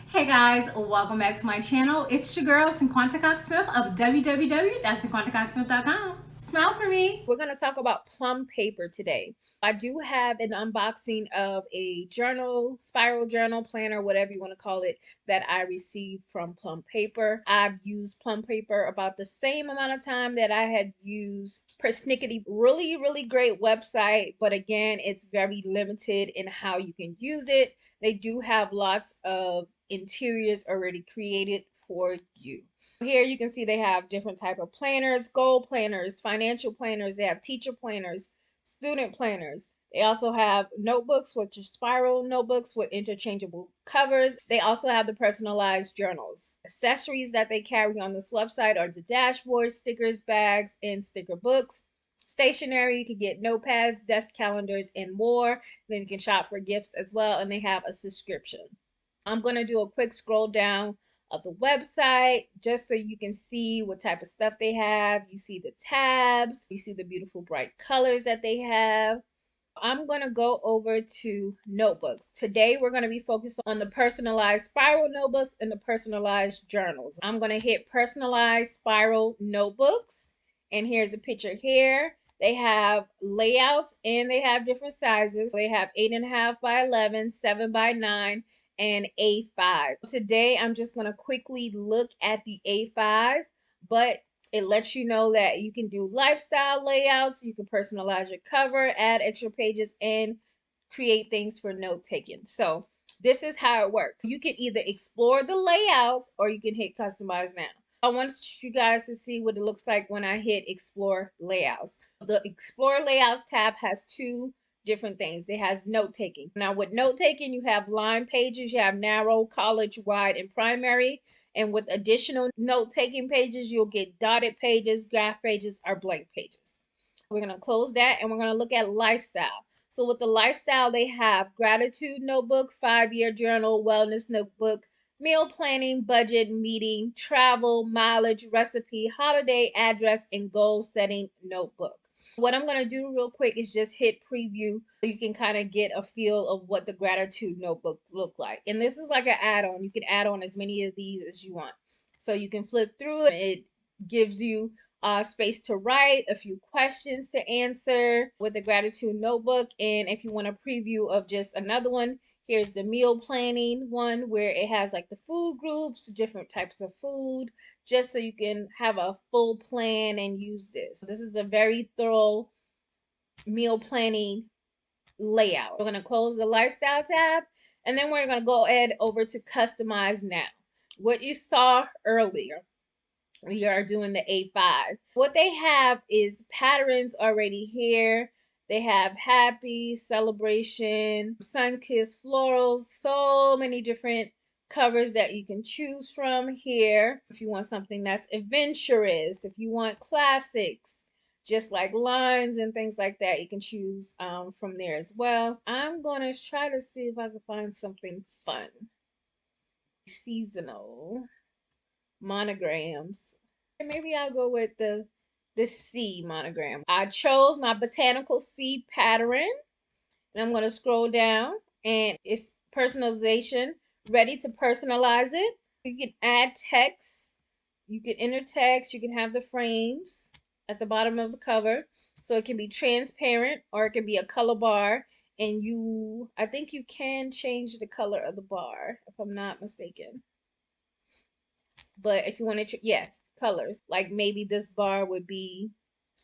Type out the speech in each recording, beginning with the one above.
Hey guys, welcome back to my channel. It's your girl, Cinquanta Cox-Smith of www.cinquantacoxsmith.com. Smile for me. We're going to talk about Plum paper today. I do have an unboxing of a journal, spiral journal planner, whatever you want to call it, that I received from Plum paper. I've used Plum paper about the same amount of time that I had used Persnickety. Really great website, but again, it's very limited in how you can use it. They do have lots of interiors already created for you. Here you can see they have different type of planners, goal planners, financial planners. They have teacher planners, student planners. They also have notebooks, which are spiral notebooks with interchangeable covers. They also have the personalized journals. Accessories that they carry on this website are the dashboards, stickers, bags, and sticker books. Stationery, you can get notepads, desk calendars, and more. Then you can shop for gifts as well, and they have a subscription. I'm going to do a quick scroll down of the website just so you can see what type of stuff they have. You see the tabs, you see the beautiful bright colors that they have. I'm going to go over to notebooks. Today we're going to be focused on the personalized spiral notebooks and the personalized journals. I'm going to hit personalized spiral notebooks, and here's a picture here. They have layouts and they have different sizes. They have 8.5 by 11, 7 by 9, and A5. Today I'm just going to quickly look at the A5, but it lets you know that you can do lifestyle layouts, you can personalize your cover, add extra pages, and create things for note taking. So this is how it works. You can either explore the layouts or you can hit customize now. I want you guys to see what it looks like when I hit explore layouts. The explore layouts tab has two different things. It has note taking. Now with note taking, you have line pages, you have narrow, college, wide, and primary. And with additional note taking pages, you'll get dotted pages, graph pages, or blank pages. We're going to close that and we're going to look at lifestyle. So with the lifestyle, they have gratitude notebook, 5-year journal, wellness notebook, meal planning, budget, meeting, travel, mileage, recipe, holiday, address, and goal setting notebook. What I'm going to do real quick is just hit preview so you can kind of get a feel of what the gratitude notebook look like. And this is like an add-on. You can add on as many of these as you want. So you can flip through it. It gives you space to write, a few questions to answer with the gratitude notebook. And if you want a preview of just another one, here's the meal planning one where it has like the food groups, different types of food, just so you can have a full plan and use this. This is a very thorough meal planning layout. We're going to close the lifestyle tab and then we're going to go ahead over to customize now. What you saw earlier, we are doing the A5. What they have is patterns already here. They have happy, celebration, sun-kissed florals, so many different covers that you can choose from here. If you want something that's adventurous, if you want classics, just like lines and things like that, you can choose from there as well. I'm gonna try to see if I can find something fun. Seasonal monograms. Maybe I'll go with the C monogram. I chose my botanical C pattern, and I'm going to scroll down, and it's personalization, ready to personalize it. You can add text, you can enter text, you can have the frames at the bottom of the cover, so it can be transparent or it can be a color bar. And I think you can change the color of the bar if I'm not mistaken. But if you want to, yeah, colors, like maybe this bar would be,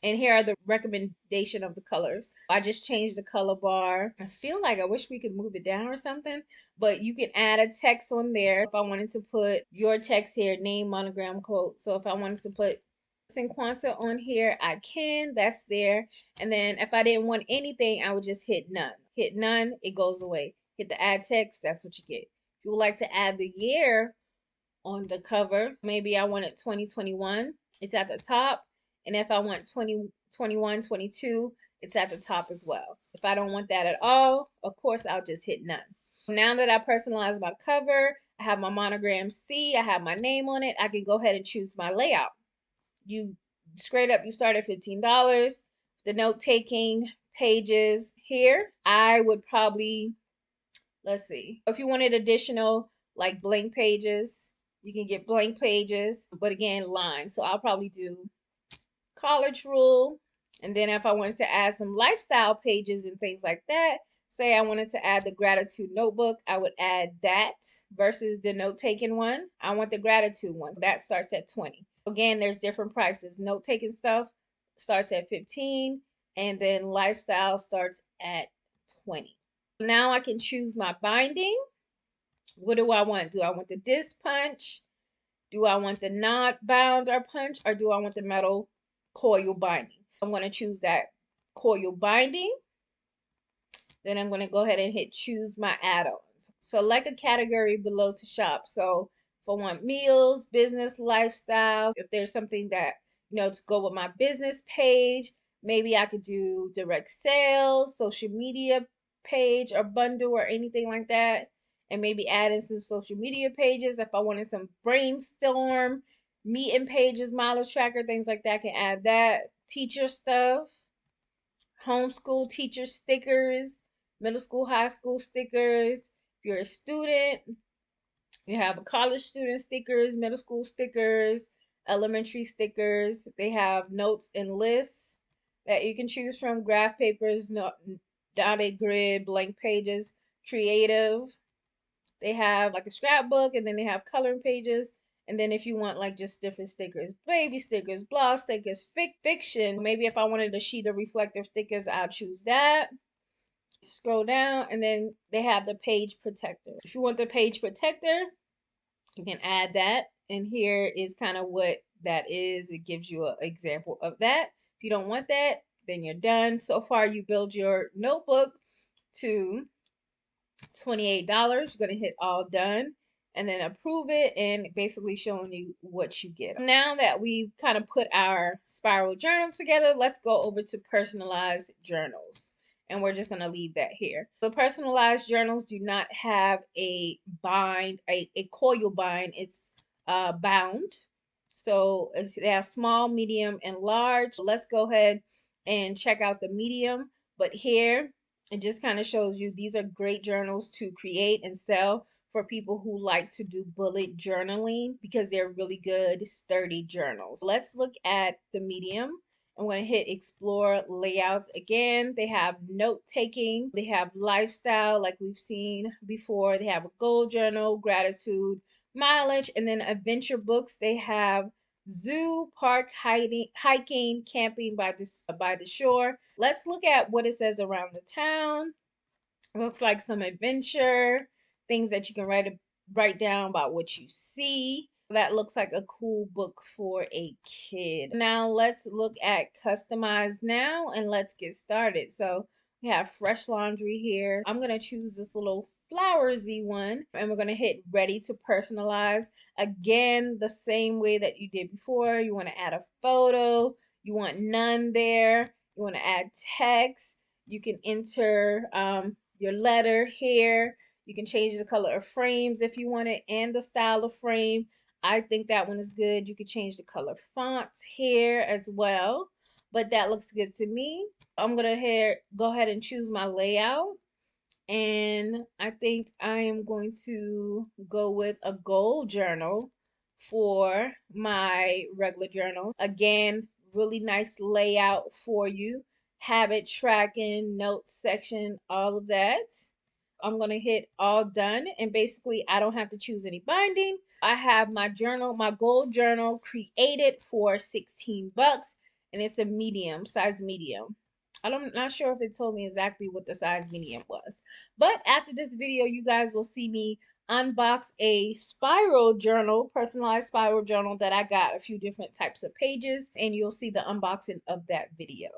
and here are the recommendation of the colors. I just changed the color bar. I feel like I wish we could move it down or something, but you can add a text on there. If I wanted to put your text here, name, monogram, quote. So if I wanted to put Cinquanta on here, I can, that's there. And then if I didn't want anything, I would just hit none. Hit none, it goes away. Hit the add text, that's what you get. If you would like to add the year on the cover, maybe I want it 2021, it's at the top. And if I want 2021, 22, it's at the top as well. If I don't want that at all, of course, I'll just hit none. Now that I personalized my cover, I have my monogram C, I have my name on it, I can go ahead and choose my layout. You straight up, you start at $15. The note taking pages here, I would probably, let's see, if you wanted additional like blank pages. You can get blank pages, but again, lines. So I'll probably do college rule. And then if I wanted to add some lifestyle pages and things like that, say I wanted to add the gratitude notebook, I would add that versus the note-taking one. I want the gratitude one. That starts at 20. Again, there's different prices. Note-taking stuff starts at 15, and then lifestyle starts at 20. Now I can choose my binding. What do I want? Do I want the disc punch? Do I want the not bound or punch, or do I want the metal coil binding? I'm going to choose that coil binding. Then I'm going to go ahead and hit choose my add-ons. Select a category below to shop. So if I want meals, business, lifestyle, if there's something that, to go with my business page, maybe I could do direct sales, social media page or bundle or anything like that. And maybe add in some social media pages. If I wanted some brainstorm, meeting pages, mileage tracker, things like that, I can add that. Teacher stuff, homeschool teacher stickers, middle school, high school stickers. If you're a student, you have a college student stickers, middle school stickers, elementary stickers. They have notes and lists that you can choose from, graph papers, dotted grid, blank pages, creative. They have like a scrapbook, and then they have coloring pages. And then if you want like just different stickers, baby stickers, blog stickers, fiction, maybe if I wanted a sheet of reflective stickers, I'll choose that. Scroll down, and then they have the page protector. If you want the page protector, you can add that. And here is kind of what that is. It gives you an example of that. If you don't want that, then you're done. So far, you build your notebook to $28. You're going to hit all done and then approve it, and basically showing you what you get. Now that we've kind of put our spiral journal together, let's go over to personalized journals. And we're just going to leave that here. The personalized journals do not have a bind, a coil bind. It's bound. So they have small, medium, and large. Let's go ahead and check out the medium. But here, it just kind of shows you these are great journals to create and sell for people who like to do bullet journaling, because they're really good, sturdy journals. Let's look at the medium. I'm going to hit explore layouts again. They have note taking, they have lifestyle like we've seen before, they have a goal journal, gratitude, mileage, and then adventure books. They have zoo, park, hiking, camping by the shore. Let's look at what it says around the town. It looks like some adventure, things that you can write down about what you see. That looks like a cool book for a kid. Now let's look at customize now, and let's get started. So we have fresh laundry here. I'm gonna choose this little flowersy one, and we're gonna hit ready to personalize. Again, the same way that you did before. You want to add a photo, you want none there, you want to add text, you can enter your letter here. You can change the color of frames if you want it, and the style of frame. I think that one is good. You can change the color fonts here as well, but that looks good to me. I'm gonna go ahead and choose my layout, and I think I am going to go with a goal journal for my regular journal. Again, really nice layout for you. Habit tracking, notes section, all of that. I'm going to hit all done, and basically I don't have to choose any binding. I have my journal, my goal journal created for 16 bucks, and it's a medium, size medium. I'm not sure if it told me exactly what the size medium was. But after this video, you guys will see me unbox a spiral journal, personalized spiral journal that I got a few different types of pages, and you'll see the unboxing of that video.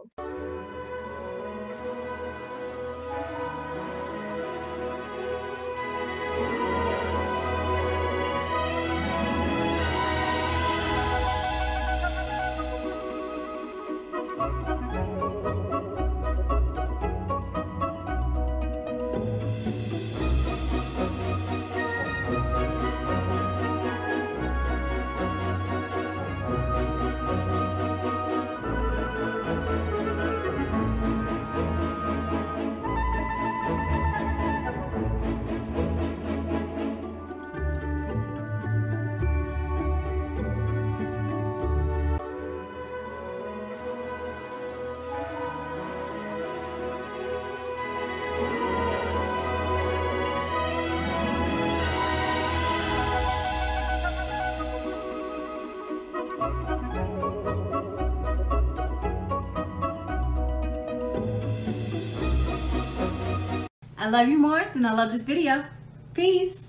I love you more than I love this video. Peace.